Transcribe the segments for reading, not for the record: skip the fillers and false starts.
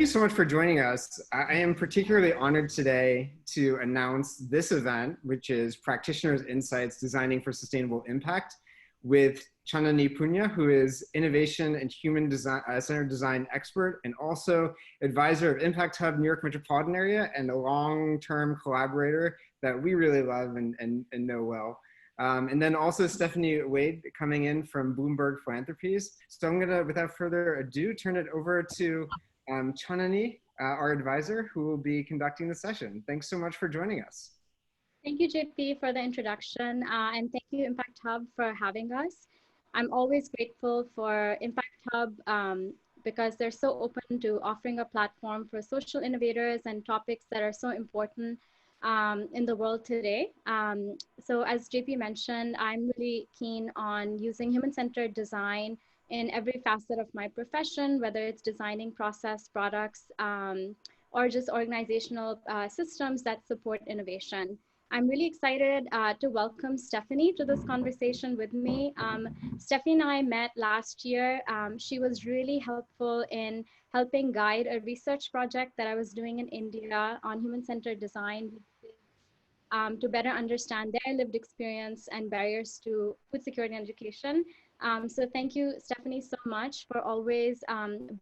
so much for joining us. I am particularly honored today to announce this event, which is Practitioner's Insights Designing for Sustainable Impact, with Chandani Punia, who is innovation and human design, centered design expert, and also advisor of Impact Hub Newark Metropolitan area, and a long-term collaborator that we really love and know well. And then also Stephanie Wade coming in from Bloomberg Philanthropies. So I'm gonna, without further ado, turn it over to Chandani, our advisor, who will be conducting the session. Thanks so much for joining us. Thank you, JP, for the introduction, and thank you, Impact Hub, for having us. I'm always grateful for Impact Hub because they're so open to offering a platform for social innovators and topics that are so important in the world today. So as JP mentioned, I'm really keen on using human-centered design in every facet of my profession, whether it's designing process, products, or just organizational systems that support innovation. I'm really excited to welcome Stephanie to this conversation with me. Stephanie and I met last year. She was really helpful in helping guide a research project that I was doing in India on human-centered design to better understand their lived experience and barriers to food security and education. So thank you, Stephanie, so much for always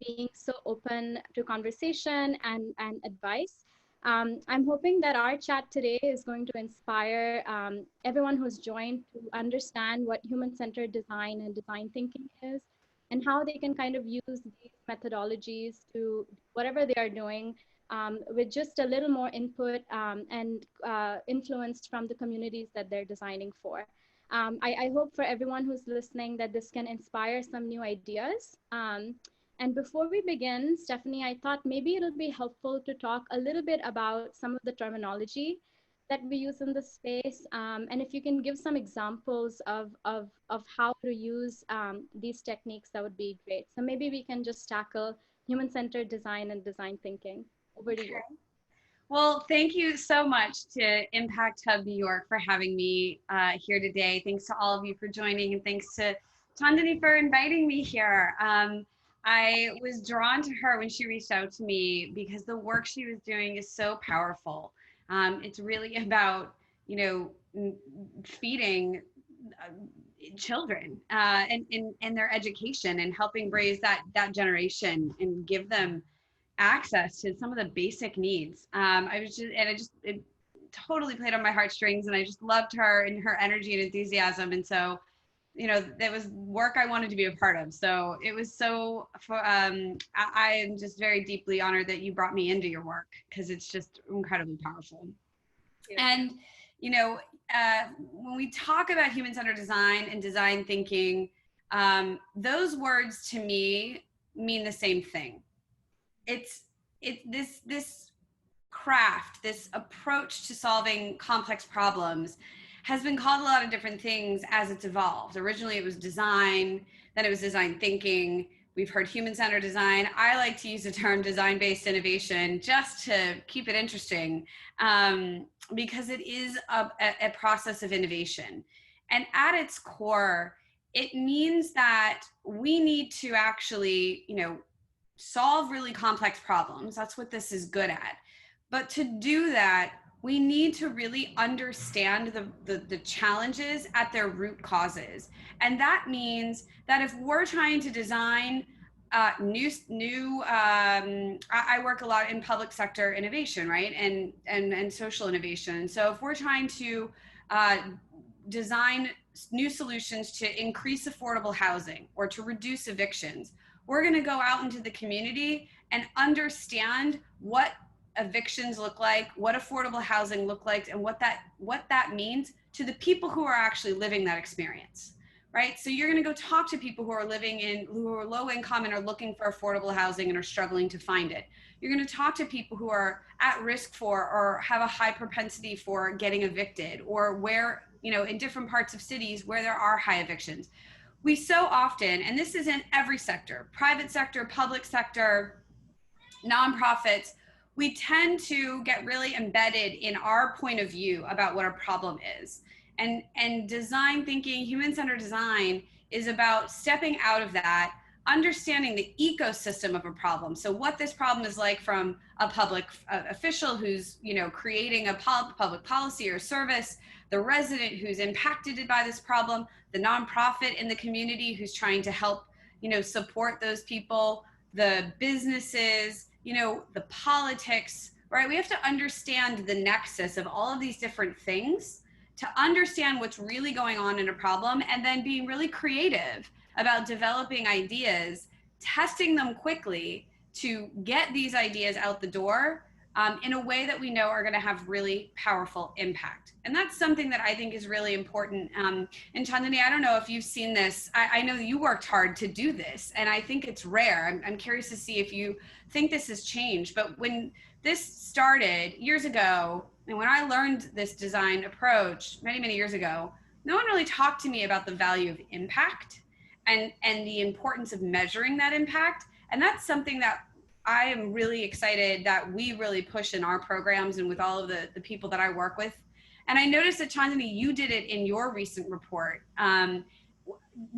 being so open to conversation and advice. I'm hoping that our chat today is going to inspire everyone who's joined to understand what human-centered design and design thinking is, and how they can kind of use these methodologies to whatever they are doing with just a little more input and influence from the communities that they're designing for. I hope for everyone who's listening that this can inspire some new ideas. And before we begin, Stephanie, I thought maybe it'll be helpful to talk a little bit about some of the terminology that we use in this space. And if you can give some examples of how to use these techniques, that would be great. So maybe we can just tackle human-centered design and design thinking. Over to you. Well, thank you so much to Impact Hub New York for having me here today. Thanks to all of you for joining, and thanks to Chandani for inviting me here. I was drawn to her when she reached out to me because the work she was doing is so powerful. It's really about, feeding children and their education and helping raise that generation and give them access to some of the basic needs. It totally played on my heartstrings, and I just loved her and her energy and enthusiasm. And so, that was work I wanted to be a part of. So it was I am just very deeply honored that you brought me into your work, because it's just incredibly powerful. Yeah. And, when we talk about human-centered design and design thinking, those words to me mean the same thing. It's this craft, this approach to solving complex problems has been called a lot of different things as it's evolved. Originally it was design, then it was design thinking. We've heard human-centered design. I like to use the term design-based innovation just to keep it interesting, because it is a process of innovation. And at its core, it means that we need to actually, solve really complex problems. That's what this is good at. But to do that, we need to really understand the challenges at their root causes. And that means that if we're trying to design I work a lot in public sector innovation, right? And social innovation. So if we're trying to design new solutions to increase affordable housing or to reduce evictions, we're going to go out into the community and understand what evictions look like, what affordable housing look like, and what that means to the people who are actually living that experience, right? So you're going to go talk to people who are who are low income and are looking for affordable housing and are struggling to find it. You're going to talk to people who are at risk for or have a high propensity for getting evicted, or where, in different parts of cities where there are high evictions. We so often, and this is in every sector, private sector, public sector, nonprofits, we tend to get really embedded in our point of view about what our problem is. And design thinking, human-centered design, is about stepping out of that, understanding the ecosystem of a problem. So what this problem is like from a public official who's, you know, creating a public policy or service, the resident who's impacted by this problem, the nonprofit in the community who's trying to help, you know, support those people, the businesses, you know, the politics, right? We have to understand the nexus of all of these different things to understand what's really going on in a problem, and then being really creative about developing ideas, testing them quickly to get these ideas out the door in a way that we know are going to have really powerful impact. And that's something that I think is really important. And Chandani, I don't know if you've seen this. I know you worked hard to do this, and I think it's rare. I'm curious to see if you think this has changed. But when this started years ago, and when I learned this design approach many, many years ago, no one really talked to me about the value of impact and the importance of measuring that impact. And that's something that I am really excited that we really push in our programs and with all of the people that I work with. And I noticed that, Chandani, you did it in your recent report.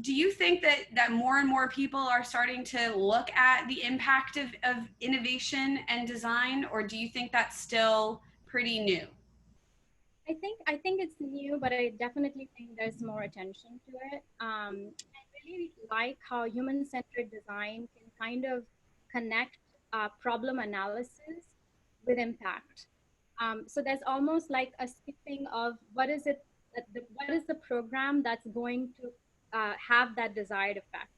Do you think that more and more people are starting to look at the impact of innovation and design, or do you think that's still pretty new? I think it's new, but I definitely think there's more attention to it. I really like how human-centered design can kind of connect problem analysis with impact. So there's almost like a skipping of what is the program that's going to have that desired effect,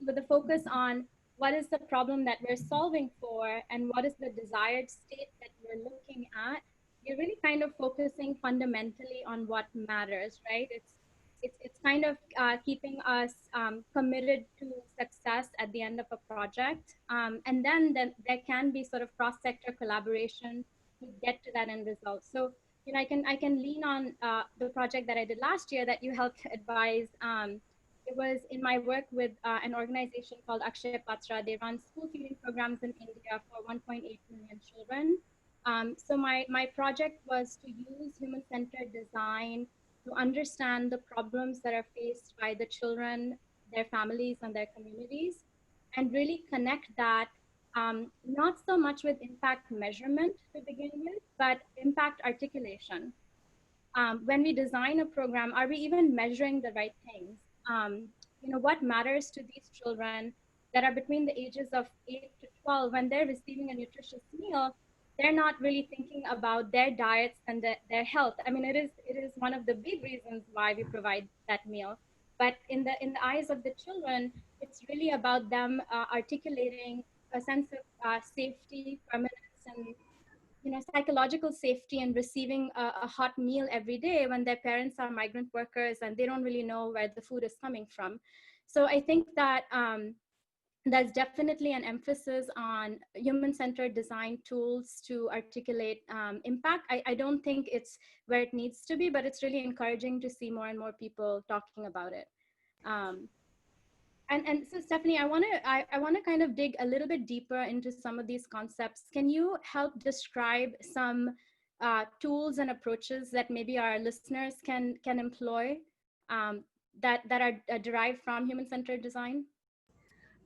with the focus on what is the problem that we're solving for and what is the desired state that we're looking at. You're really kind of focusing fundamentally on what matters, right? It's kind of keeping us committed to success at the end of a project. And then there can be sort of cross-sector collaboration to get to that end result. So, you know, I can lean on the project that I did last year that you helped advise. It was in my work with an organization called Akshay Patra. They run school feeding programs in India for 1.8 million children. So my project was to use human-centered design to understand the problems that are faced by the children, their families, and their communities, and really connect that not so much with impact measurement to begin with, but impact articulation. When we design a program, are we even measuring the right things? You know, what matters to these children that are between the ages of 8 to 12 when they're receiving a nutritious meal? They're not really thinking about their diets and their health. I mean, it is one of the big reasons why we provide that meal. But in the eyes of the children, it's really about them articulating a sense of safety, permanence, and, you know, psychological safety, and receiving a hot meal every day when their parents are migrant workers and they don't really know where the food is coming from. So I think that there's definitely an emphasis on human-centered design tools to articulate impact. I don't think it's where it needs to be, but it's really encouraging to see more and more people talking about it. And so, Stephanie, I want to kind of dig a little bit deeper into some of these concepts. Can you help describe some tools and approaches that maybe our listeners can employ that are derived from human-centered design?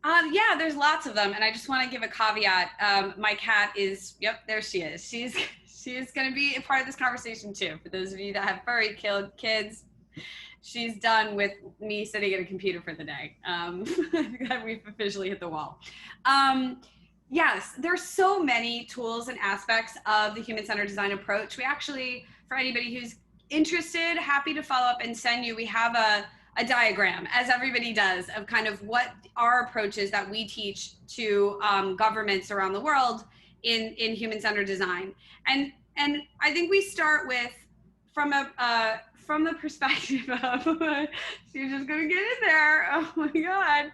Yeah, there's lots of them, and I just want to give a caveat. My cat is, yep, there she is. She's going to be a part of this conversation too. For those of you that have furry kids, she's done with me sitting at a computer for the day. We've officially hit the wall. Yes, there's so many tools and aspects of the human-centered design approach. We actually, for anybody who's interested, happy to follow up and send you. We have a diagram, as everybody does, of kind of what our approaches that we teach to governments around the world in human-centered design. And I think we start with from the perspective of she's just gonna get in there. Oh my God.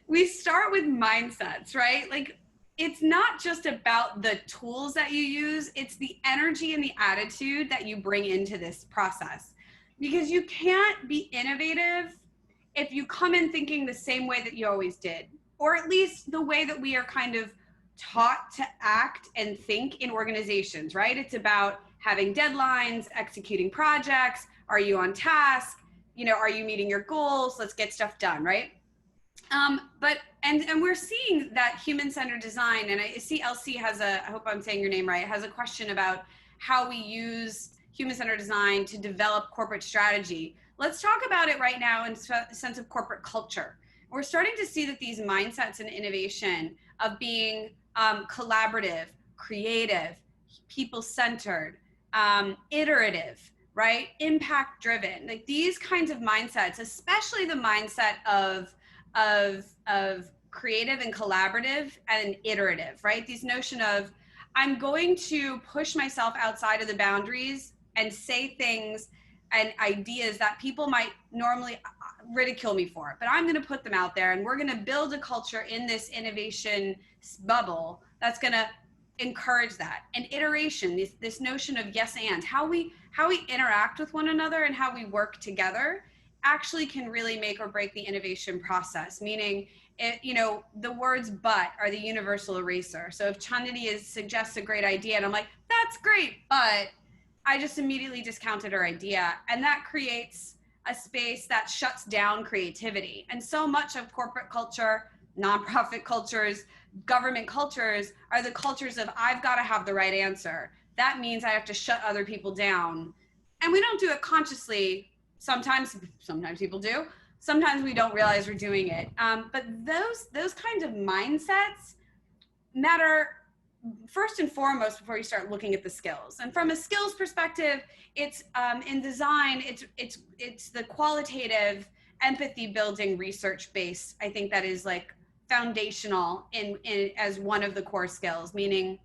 We start with mindsets, right? Like, it's not just about the tools that you use, it's the energy and the attitude that you bring into this process. Because you can't be innovative if you come in thinking the same way that you always did, or at least the way that we are kind of taught to act and think in organizations, right? It's about having deadlines, executing projects, are you on task, are you meeting your goals? Let's get stuff done, right? And we're seeing that human-centered design, and I see LC has I hope I'm saying your name right, has a question about how we use human-centered design to develop corporate strategy. Let's talk about it right now in the sense of corporate culture. We're starting to see that these mindsets and innovation of being collaborative, creative, people-centered, iterative, right? Impact-driven, like these kinds of mindsets, especially the mindset of creative and collaborative and iterative, right? These notion of, I'm going to push myself outside of the boundaries and say things and ideas that people might normally ridicule me for, but I'm going to put them out there, and we're going to build a culture in this innovation bubble that's going to encourage that. And iteration, this notion of yes and, how we interact with one another and how we work together actually can really make or break the innovation process. Meaning, the words "but" are the universal eraser. So if Chandani suggests a great idea and I'm like, that's great, but I just immediately discounted her idea, and that creates a space that shuts down creativity. And so much of corporate culture, nonprofit cultures, government cultures are the cultures of, I've got to have the right answer. That means I have to shut other people down. And we don't do it consciously. Sometimes people do. Sometimes we don't realize we're doing it. But those kinds of mindsets matter first and foremost before you start looking at the skills. And from a skills perspective, it's in design, it's the qualitative empathy building research base. I think that is like foundational in as one of the core skills, meaning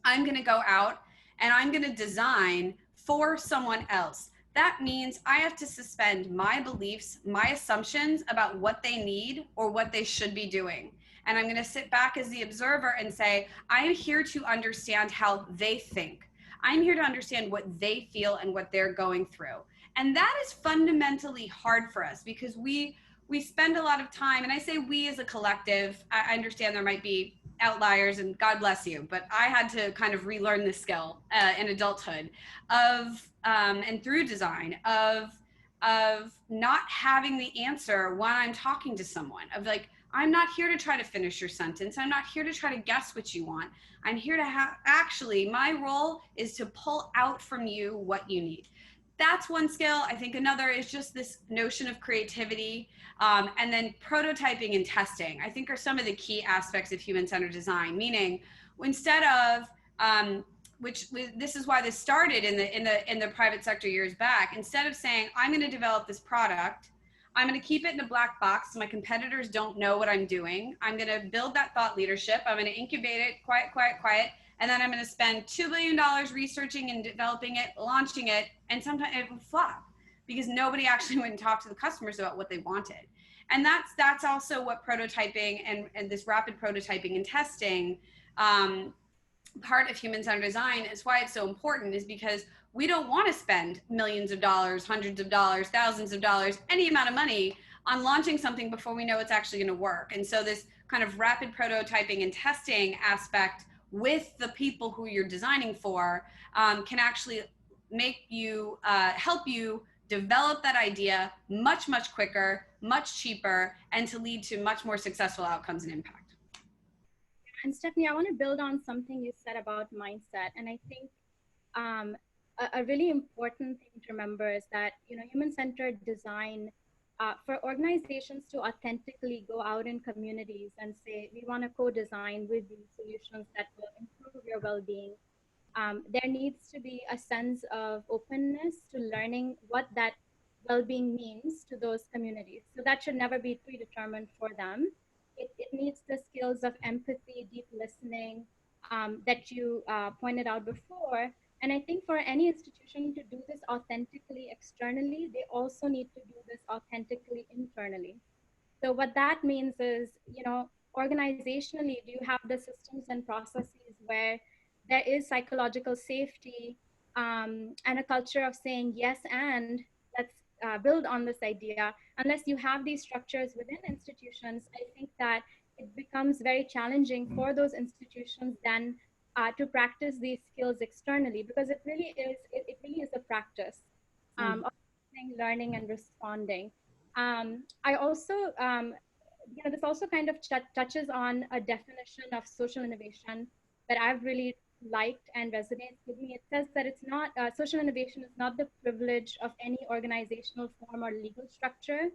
I'm going to go out and I'm going to design for someone else. That means I have to suspend my beliefs, my assumptions about what they need or what they should be doing. And I'm going to sit back as the observer and say, I am here to understand how they think. I'm here to understand what they feel and what they're going through. And that is fundamentally hard for us because we spend a lot of time, and I say we as a collective, I understand there might be outliers, and God bless you, but I had to kind of relearn this skill in adulthood of, and through design, of not having the answer when I'm talking to someone, of like, I'm not here to try to finish your sentence. I'm not here to try to guess what you want. I'm here to actually, my role is to pull out from you what you need. That's one skill. I think another is just this notion of creativity, and then prototyping and testing, I think are some of the key aspects of human-centered design, meaning instead of, this is why this started in the private sector years back, instead of saying, I'm going to develop this product, I'm going to keep it in a black box so my competitors don't know what I'm doing. I'm going to build that thought leadership. I'm going to incubate it, quiet. And then I'm going to spend $2 billion researching and developing it, launching it, and sometimes it will flop because nobody actually went and talked to the customers about what they wanted. And that's also what prototyping and this rapid prototyping and testing, part of human-centered design is why it's so important, is because we don't want to spend millions of dollars, hundreds of dollars, thousands of dollars, any amount of money on launching something before we know it's actually going to work. And so this kind of rapid prototyping and testing aspect with the people who you're designing for can actually make you, help you develop that idea much, much quicker, much cheaper, and to lead to much more successful outcomes and impact. And Stephanie, I want to build on something you said about mindset. And I think a really important thing to remember is that, human-centered design, for organizations to authentically go out in communities and say, we want to co-design with these solutions that will improve your well-being, there needs to be a sense of openness to learning what that well-being means to those communities. So that should never be predetermined for them. It needs the skills of empathy, deep listening, that you pointed out before. And I think for any institution to do this authentically externally, they also need to do this authentically internally. So what that means is, organizationally, do you have the systems and processes where there is psychological safety and a culture of saying yes and let's build on this idea? Unless you have these structures within institutions, I think that it becomes very challenging for those institutions then to practice these skills externally, because it really is a practice of listening, learning, and responding. I also, this also kind of touches on a definition of social innovation that I've really liked and resonates with me. It says that it's not, social innovation is not the privilege of any organizational form or legal structure.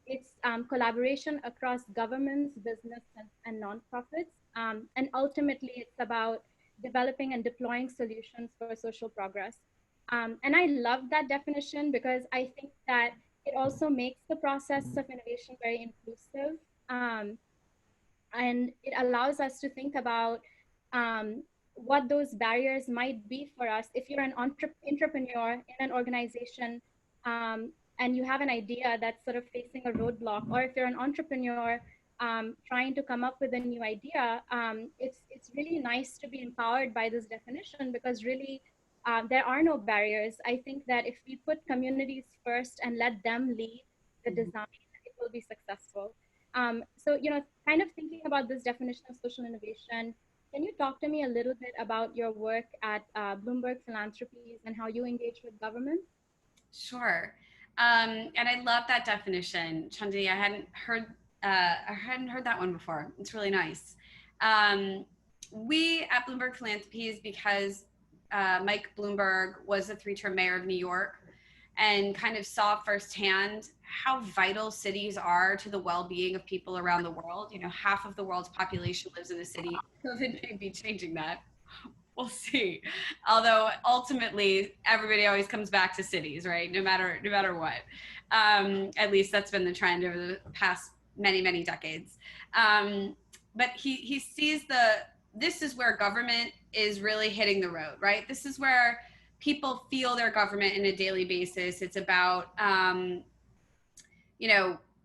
It's collaboration across governments, business, and nonprofits. And ultimately, it's about developing and deploying solutions for social progress. And I love that definition because I think that it also makes the process of innovation very inclusive. And it allows us to think about what those barriers might be for us. If you're an entrepreneur in an organization and you have an idea that's sort of facing a roadblock, or if you're an entrepreneur trying to come up with a new idea, it's really nice to be empowered by this definition because really there are no barriers. I think that if we put communities first and let them lead the design, it will be successful. So, kind of thinking about this definition of social innovation, can you talk to me a little bit about your work at Bloomberg Philanthropies and how you engage with government? Sure. And I love that definition, Chandani. I hadn't heard that one before. It's really nice. We at Bloomberg Philanthropies, because Mike Bloomberg was a 3-term mayor of New York and kind of saw firsthand how vital cities are to the well-being of people around the world. Half of the world's population lives in a city. COVID may be changing that. We'll see. Although ultimately, everybody always comes back to cities, right? No matter what. At least that's been the trend over the past many decades. But he sees this is where government is really hitting the road, right? This is where people feel their government in a daily basis. It's about,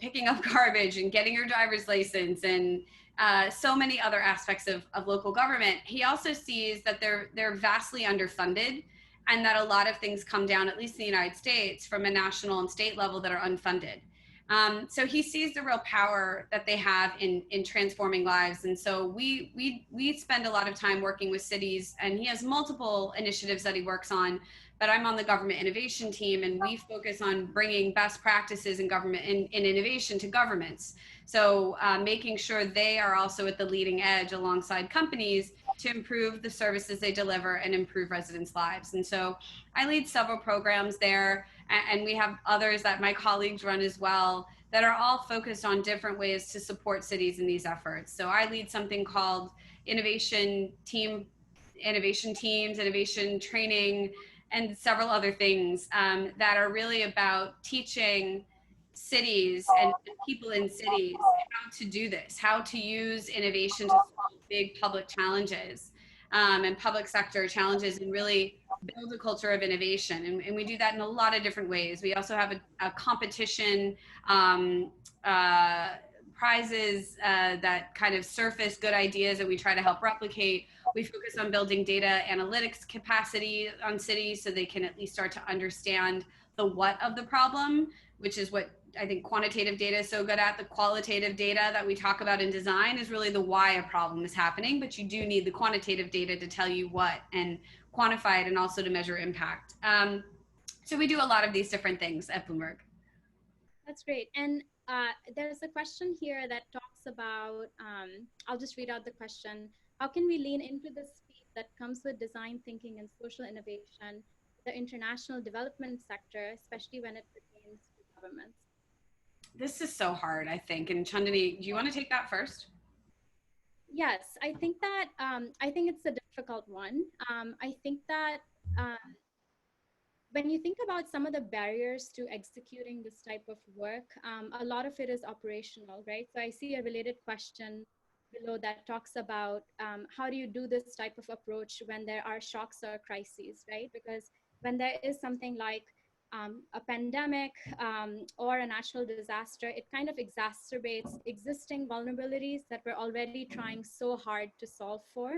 picking up garbage and getting your driver's license and so many other aspects of local government. He also sees that they're vastly underfunded and that a lot of things come down, at least in the United States, from a national and state level that are unfunded. So he sees the real power that they have in transforming lives. And so we spend a lot of time working with cities, and he has multiple initiatives that he works on, but I'm on the government innovation team, and we focus on bringing best practices in government in innovation to governments. So making sure they are also at the leading edge alongside companies to improve the services they deliver and improve residents' lives. And so I lead several programs there, and we have others that my colleagues run as well that are all focused on different ways to support cities in these efforts. So I lead something called innovation teams, innovation training, and several other things that are really about teaching cities and people in cities how to do this, how to use innovation to solve big public challenges and public sector challenges, and really build a culture of innovation. And we do that in a lot of different ways. We also have a competition, prizes that kind of surface good ideas that we try to help replicate. We focus on building data analytics capacity on cities so they can at least start to understand the what of the problem, which is what I think quantitative data is so good at. The qualitative data that we talk about in design is really the why a problem is happening, but you do need the quantitative data to tell you what and quantify it, and also to measure impact. So we do a lot of these different things at Bloomberg. That's great. And there's a question here that talks about, I'll just read out the question. How can we lean into the speed that comes with design thinking and social innovation, the international development sector, especially when it pertains to governments? This is so hard, I think. And Chandani, do you want to take that first? Yes, I think that, I think it's a difficult one. I think that when you think about some of the barriers to executing this type of work, a lot of it is operational, right? So I see a related question below that talks about how do you do this type of approach when there are shocks or crises, right? Because when there is something like a pandemic or a natural disaster, it kind of exacerbates existing vulnerabilities that we're already trying so hard to solve for.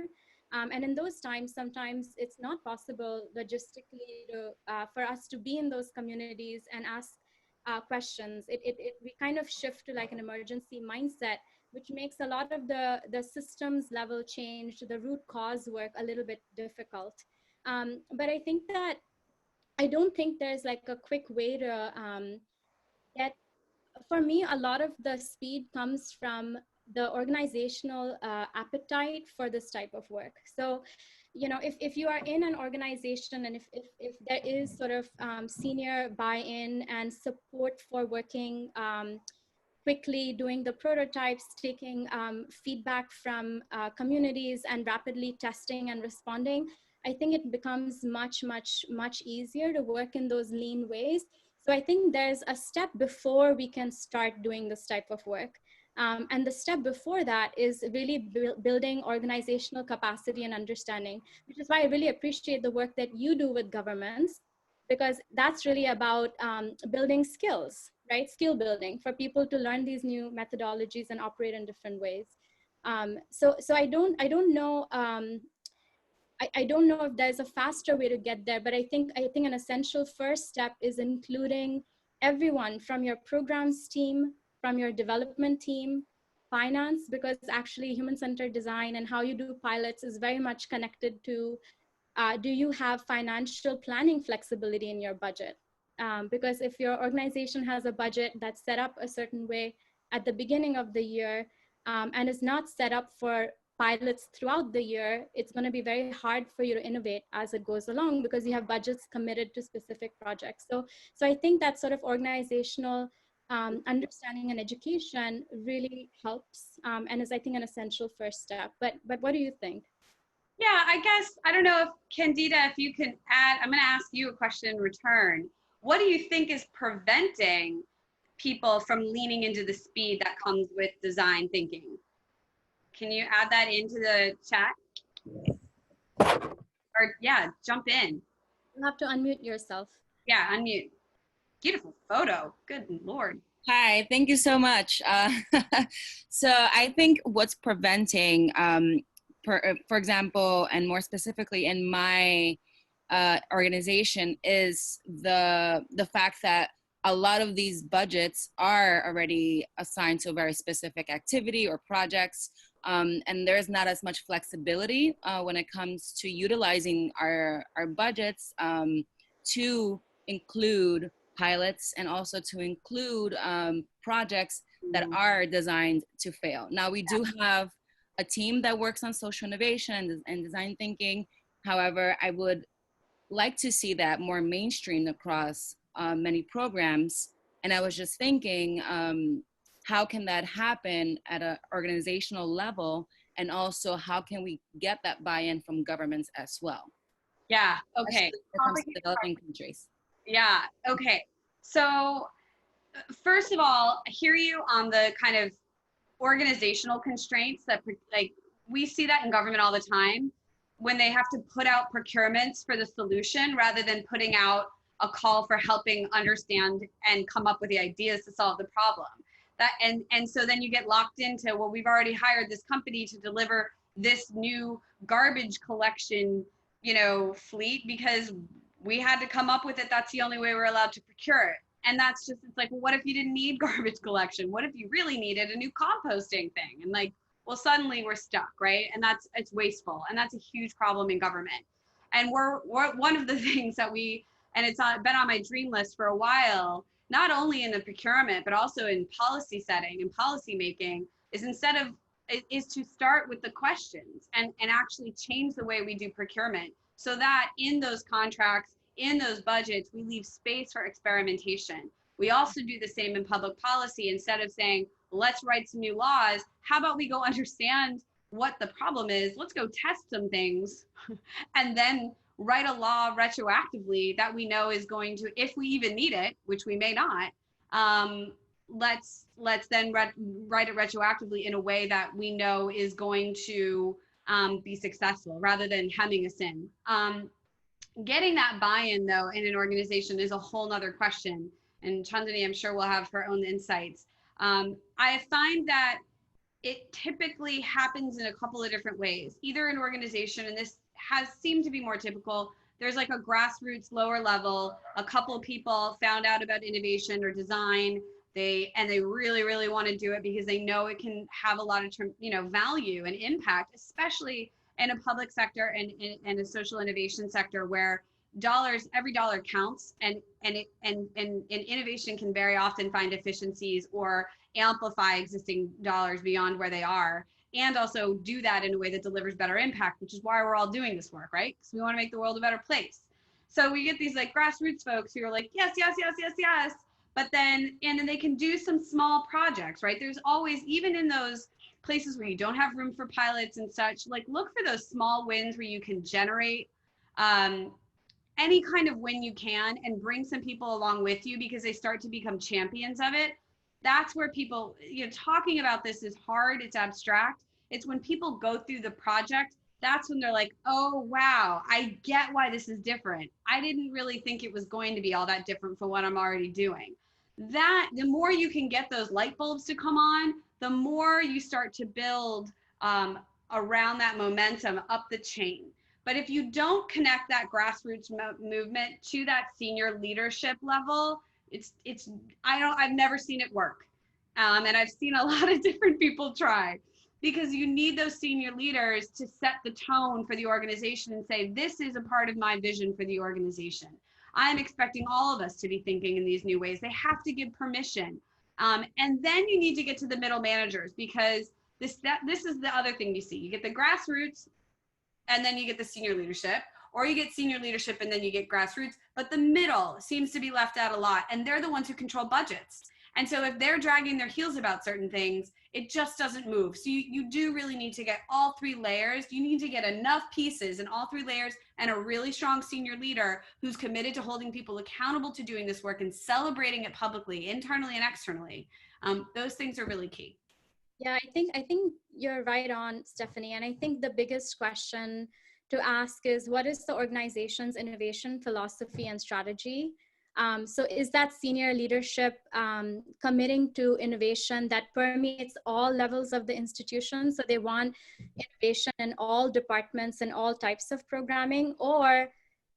And in those times, sometimes it's not possible logistically for us to be in those communities and ask questions. We kind of shift to like an emergency mindset, which makes a lot of the systems level change, the root cause work a little bit difficult. But I think that I don't think there's like a quick way to get, for me, a lot of the speed comes from the organizational appetite for this type of work. So, you know, if you are in an organization and if there is sort of senior buy-in and support for working quickly, doing the prototypes, taking feedback from communities and rapidly testing and responding, I think it becomes much easier to work in those lean ways. So I think there's a step before we can start doing this type of work. And the step before that is really building organizational capacity and understanding, which is why I really appreciate the work that you do with governments, because that's really about building skills, right? Skill building for people to learn these new methodologies and operate in different ways. So I don't know. I don't know if there's a faster way to get there, but I think an essential first step is including everyone from your programs team, from your development team, finance, because actually human-centered design and how you do pilots is very much connected to do you have financial planning flexibility in your budget? Because if your organization has a budget that's set up a certain way at the beginning of the year and is not set up for pilots throughout the year, it's going to be very hard for you to innovate as it goes along because you have budgets committed to specific projects. So I think that sort of organizational understanding and education really helps and is, I think, an essential first step. But what do you think? Yeah, I guess, I don't know if Candida, if you can add, I'm going to ask you a question in return. What do you think is preventing people from leaning into the speed that comes with design thinking? Can you add that into the chat? Or yeah, jump in. You have to unmute yourself. Yeah, unmute. Beautiful photo. Good Lord. Hi, thank you so much. So I think what's preventing, for example, and more specifically in my organization, is the fact that a lot of these budgets are already assigned to a very specific activity or projects, and there's not as much flexibility when it comes to utilizing our budgets to include pilots and also to include projects that are designed to fail. Now, we do have a team that works on social innovation and design thinking. However, I would like to see that more mainstreamed across many programs. And I was just thinking, how can that happen at an organizational level? And also, how can we get that buy-in from governments as well? Yeah, okay. Developing countries. Yeah, okay. So first of all, I hear you on the kind of organizational constraints that, like, we see that in government all the time when they have to put out procurements for the solution rather than putting out a call for helping understand and come up with the ideas to solve the problem. That and so then you get locked into, well, we've already hired this company to deliver this new garbage collection, you know, fleet because we had to come up with it. That's the only way we're allowed to procure it. And that's just, it's like, well, what if you didn't need garbage collection? What if you really needed a new composting thing? And like, well, suddenly we're stuck, right? And it's wasteful. And that's a huge problem in government. And we're one of the things that and it's been on my dream list for a while, not only in the procurement, but also in policy setting and policy making, is to start with the questions and actually change the way we do procurement so that in those contracts, in those budgets, we leave space for experimentation. We also do the same in public policy. Instead of saying, let's write some new laws, how about we go understand what the problem is? Let's go test some things and then write a law retroactively that we know is going to, if we even need it, which we may not, let's then write it retroactively in a way that we know is going to be successful rather than hemming us in. Getting that buy-in though in an organization is a whole nother question. And Chandani, I'm sure will have her own insights. I find that it typically happens in a couple of different ways. Either an organization, and this has seemed to be more typical, there's like a grassroots lower level, a couple of people found out about innovation or design, they really, really want to do it because they know it can have a lot of value and impact, especially in a public sector and in a social innovation sector where every dollar counts, and innovation can very often find efficiencies or amplify existing dollars beyond where they are, and also do that in a way that delivers better impact, which is why we're all doing this work, right? Because we want to make the world a better place. So we get these like grassroots folks who are like, yes, yes, yes, yes, yes. But then, and then they can do some small projects, right? There's always, even in those places where you don't have room for pilots and such, like look for those small wins where you can generate any kind of win you can and bring some people along with you because they start to become champions of it. That's where people, talking about this is hard, it's abstract. It's when people go through the project, that's when they're like, oh, wow, I get why this is different. I didn't really think it was going to be all that different from what I'm already doing. That, the more you can get those light bulbs to come on, the more you start to build around that momentum up the chain. But if you don't connect that grassroots movement to that senior leadership level, I've never seen it work. And I've seen a lot of different people try, because you need those senior leaders to set the tone for the organization and say, this is a part of my vision for the organization. I'm expecting all of us to be thinking in these new ways. They have to give permission. And then you need to get to the middle managers, because this is the other thing you see. You get the grassroots and then you get the senior leadership, or you get senior leadership and then you get grassroots, but the middle seems to be left out a lot, and they're the ones who control budgets. And so if they're dragging their heels about certain things, it just doesn't move. So you do really need to get all three layers. You need to get enough pieces in all three layers and a really strong senior leader who's committed to holding people accountable to doing this work and celebrating it publicly, internally and externally. Those things are really key. Yeah, I think you're right on, Stephanie. And I think the biggest question to ask is, what is the organization's innovation philosophy and strategy? So is that senior leadership committing to innovation that permeates all levels of the institution? So they want innovation in all departments and all types of programming, or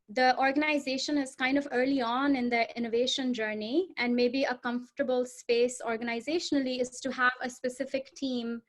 the organization is kind of early on in their innovation journey, and maybe a comfortable space organizationally is to have a specific team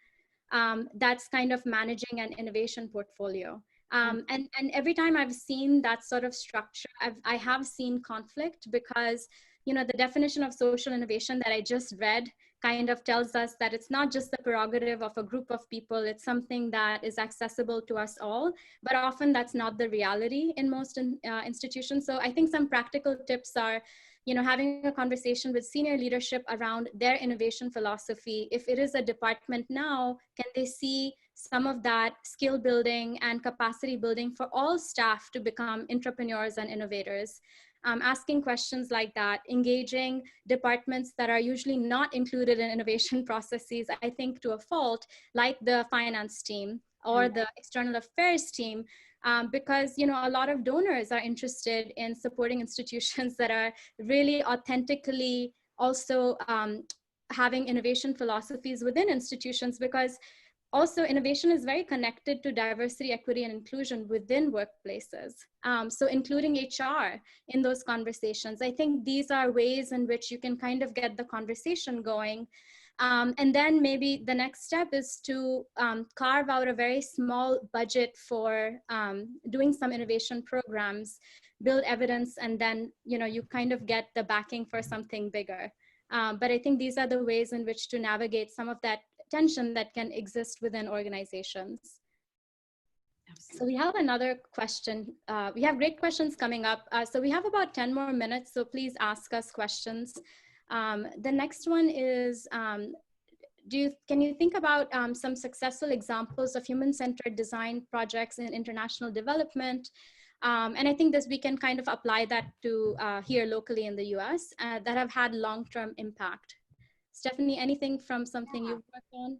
that's kind of managing an innovation portfolio. And every time I've seen that sort of structure, I have seen conflict, because, the definition of social innovation that I just read kind of tells us that it's not just the prerogative of a group of people, it's something that is accessible to us all, but often that's not the reality in most institutions. So I think some practical tips are, having a conversation with senior leadership around their innovation philosophy. If it is a department now, can they see some of that skill building and capacity building for all staff to become entrepreneurs and innovators? Asking questions like that, engaging departments that are usually not included in innovation processes, I think to a fault, like the finance team or the external affairs team, because a lot of donors are interested in supporting institutions that are really authentically also having innovation philosophies within institutions, because also innovation is very connected to diversity, equity, and inclusion within workplaces. So including HR in those conversations. I think these are ways in which you can kind of get the conversation going. And then maybe the next step is to carve out a very small budget for doing some innovation programs, build evidence, and then you kind of get the backing for something bigger. But I think these are the ways in which to navigate some of that tension that can exist within organizations. Absolutely. So we have another question. We have great questions coming up. So we have about 10 more minutes, so please ask us questions. The next one is, can you think about some successful examples of human-centered design projects in international development? And I think we can kind of apply that to here locally in the US that have had long-term impact. Stephanie, anything from something you've worked on?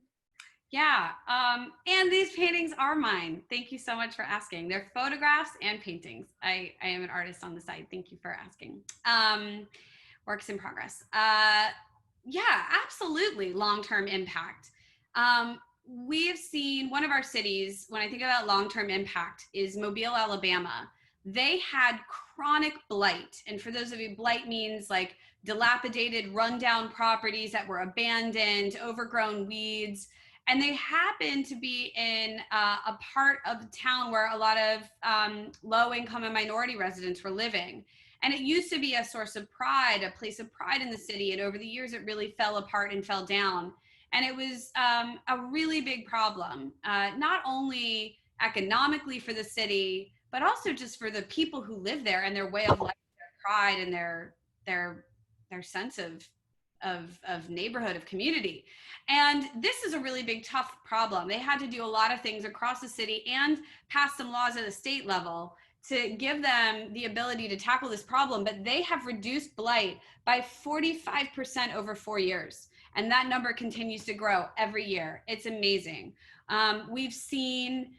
Yeah, and these paintings are mine. Thank you so much for asking. They're photographs and paintings. I am an artist on the side. Thank you for asking. Works in progress. Yeah, absolutely, long-term impact. We've seen one of our cities, when I think about long-term impact, is Mobile, Alabama. They had chronic blight. And for those of you, blight means like dilapidated, rundown properties that were abandoned, overgrown weeds. And they happened to be in a part of the town where a lot of low income and minority residents were living. And it used to be a source of pride, a place of pride in the city. And over the years, it really fell apart and fell down. And it was a really big problem, not only economically for the city, but also just for the people who live there and their way of life, their pride and their sense of neighborhood, of community. And this is a really big, tough problem. They had to do a lot of things across the city and pass some laws at the state level to give them the ability to tackle this problem. But they have reduced blight by 45% over 4 years. And that number continues to grow every year. It's amazing. We've seen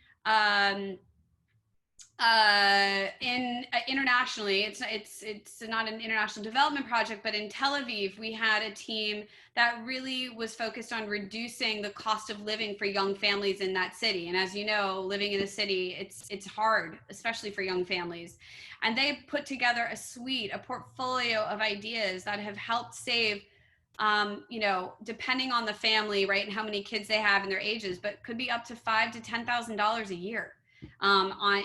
internationally, it's not an international development project, but in Tel Aviv, we had a team that really was focused on reducing the cost of living for young families in that city. And as you know, living in a city, it's hard, especially for young families. And they put together a portfolio of ideas that have helped save, depending on the family, right, and how many kids they have and their ages, but could be up to $5,000 to $10,000 a year.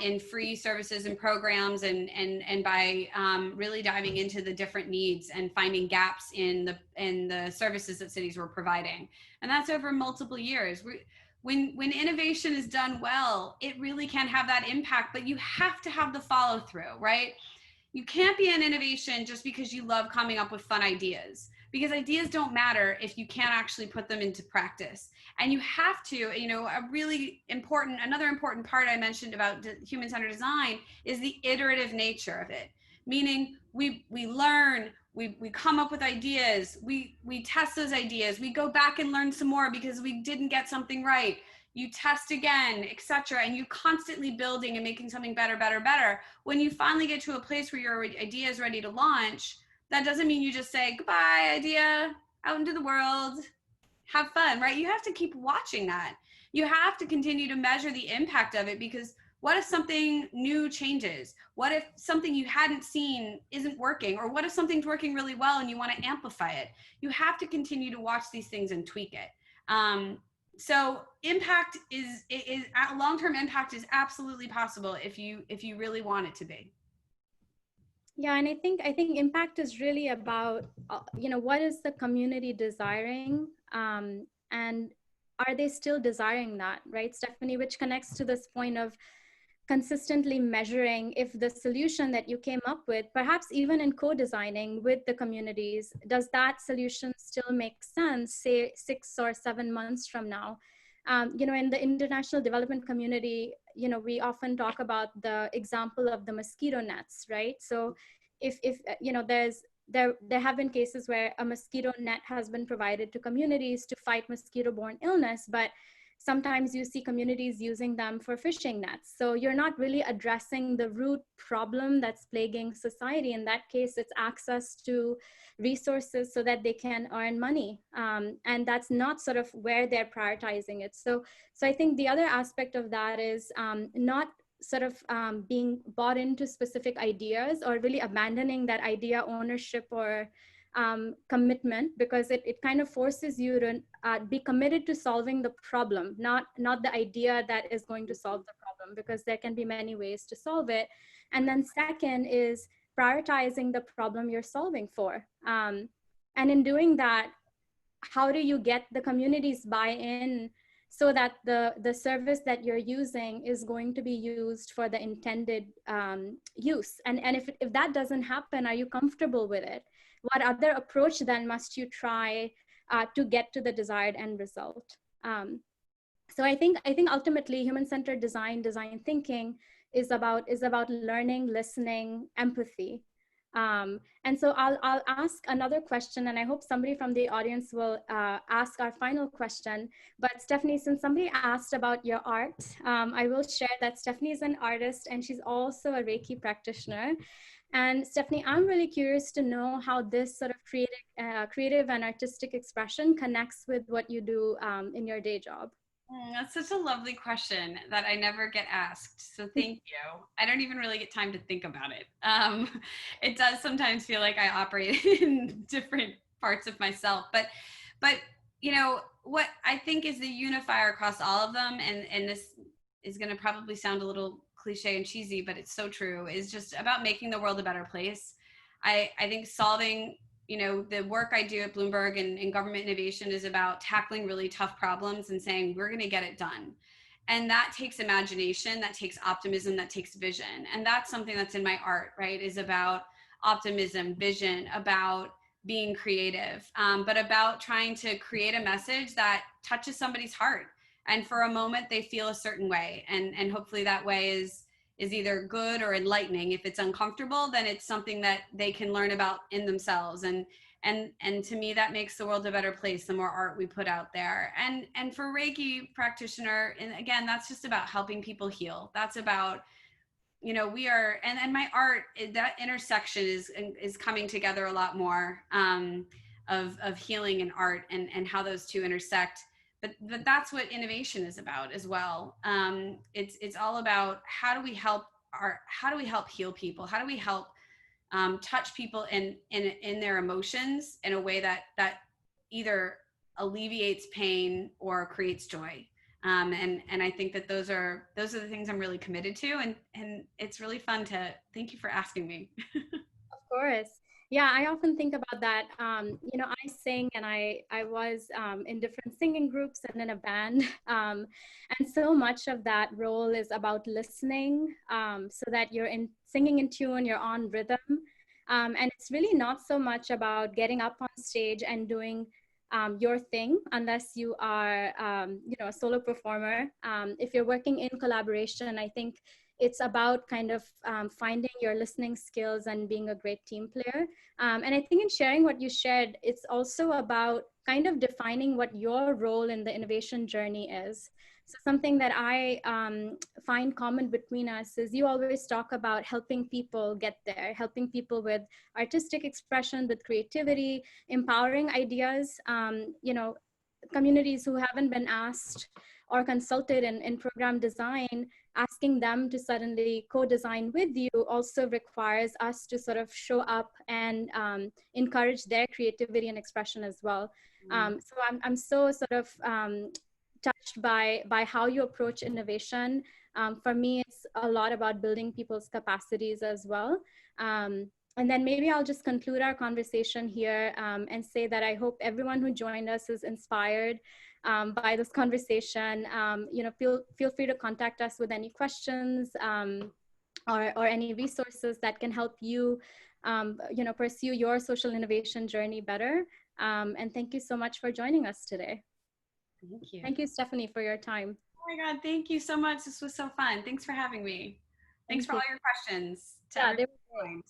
In free services and programs, and by really diving into the different needs and finding gaps in the services that cities were providing. And that's over multiple years. When innovation is done well, it really can have that impact, but you have to have the follow through, right? You can't be an innovation just because you love coming up with fun ideas, because ideas don't matter if you can't actually put them into practice. And you have to, another important part I mentioned about human-centered design is the iterative nature of it. Meaning we learn, we come up with ideas, we test those ideas, we go back and learn some more because we didn't get something right. You test again, etc. And you're constantly building and making something better, better, better. When you finally get to a place where your idea is ready to launch, that doesn't mean you just say, goodbye, idea, out into the world, have fun, right? You have to keep watching that. You have to continue to measure the impact of it, because what if something new changes? What if something you hadn't seen isn't working? Or what if something's working really well and you want to amplify it? You have to continue to watch these things and tweak it. So impact is long-term impact is absolutely possible if you really want it to be. Yeah, and I think impact is really about, what is the community desiring, and are they still desiring that, right, Stephanie? Which connects to this point of consistently measuring if the solution that you came up with, perhaps even in co-designing with the communities, does that solution still make sense, say 6 or 7 months from now? In the international development community, we often talk about the example of the mosquito nets, right? So if there have been cases where a mosquito net has been provided to communities to fight mosquito-borne illness, but sometimes you see communities using them for fishing nets. So you're not really addressing the root problem that's plaguing society. In that case, it's access to resources so that they can earn money. And that's not sort of where they're prioritizing it. So I think the other aspect of that is not sort of being bought into specific ideas, or really abandoning that idea ownership or commitment, because it kind of forces you to be committed to solving the problem, not the idea that is going to solve the problem, because there can be many ways to solve it. And then second is prioritizing the problem you're solving for. And in doing that, how do you get the community's buy-in so that the service that you're using is going to be used for the intended use? And if that doesn't happen, are you comfortable with it? What other approach then must you try to get to the desired end result? So I think ultimately human-centered design thinking is about learning, listening, empathy. And so I'll ask another question, and I hope somebody from the audience will ask our final question. But Stephanie, since somebody asked about your art, I will share that Stephanie is an artist and she's also a Reiki practitioner. And Stephanie, I'm really curious to know how this sort of creative and artistic expression connects with what you do in your day job. That's such a lovely question that I never get asked. So thank you. I don't even really get time to think about it. It does sometimes feel like I operate in different parts of myself, but you know, what I think is the unifier across all of them, and this is going to probably sound a little cliche and cheesy, but it's so true, is just about making the world a better place. I think solving, you know, the work I do at Bloomberg and government innovation is about tackling really tough problems and saying, we're going to get it done. And that takes imagination, that takes optimism, that takes vision. And that's something that's in my art, right? Is about optimism, vision, about being creative, but about trying to create a message that touches somebody's heart. And for a moment, they feel a certain way. And hopefully that way is either good or enlightening. If it's uncomfortable, then it's something that they can learn about in themselves. And to me, that makes the world a better place, the more art we put out there. And for Reiki practitioner, and again, that's just about helping people heal. That's about, you know, we are, and my art, that intersection is coming together a lot more, of healing and art and how those two intersect. But that's what innovation is about as well. It's all about how do we help heal people? How do we help touch people in their emotions in a way that either alleviates pain or creates joy. And I think that those are the things I'm really committed to, and it's really fun to, thank you for asking me. Of course. Yeah, I often think about that. You know, I sing, and I was in different singing groups and in a band. And so much of that role is about listening, so that you're singing in tune, you're on rhythm. And it's really not so much about getting up on stage and doing your thing, unless you are, you know, a solo performer. If you're working in collaboration, I think it's about kind of finding your listening skills and being a great team player. And I think in sharing what you shared, it's also about kind of defining what your role in the innovation journey is. So something that I find common between us is you always talk about helping people get there, helping people with artistic expression, with creativity, empowering ideas, you know, communities who haven't been asked or consulted in program design, asking them to suddenly co-design with you also requires us to sort of show up and encourage their creativity and expression as well. So I'm so sort of touched by how you approach innovation. For me, it's a lot about building people's capacities as well. And then maybe I'll just conclude our conversation here and say that I hope everyone who joined us is inspired by this conversation. You know, feel free to contact us with any questions or any resources that can help you, you know, pursue your social innovation journey better. And thank you so much for joining us today. Thank you. Thank you, Stephanie, for your time. Oh my God, thank you so much. This was so fun. Thanks for having me. Thanks for all your questions. Yeah, they were great.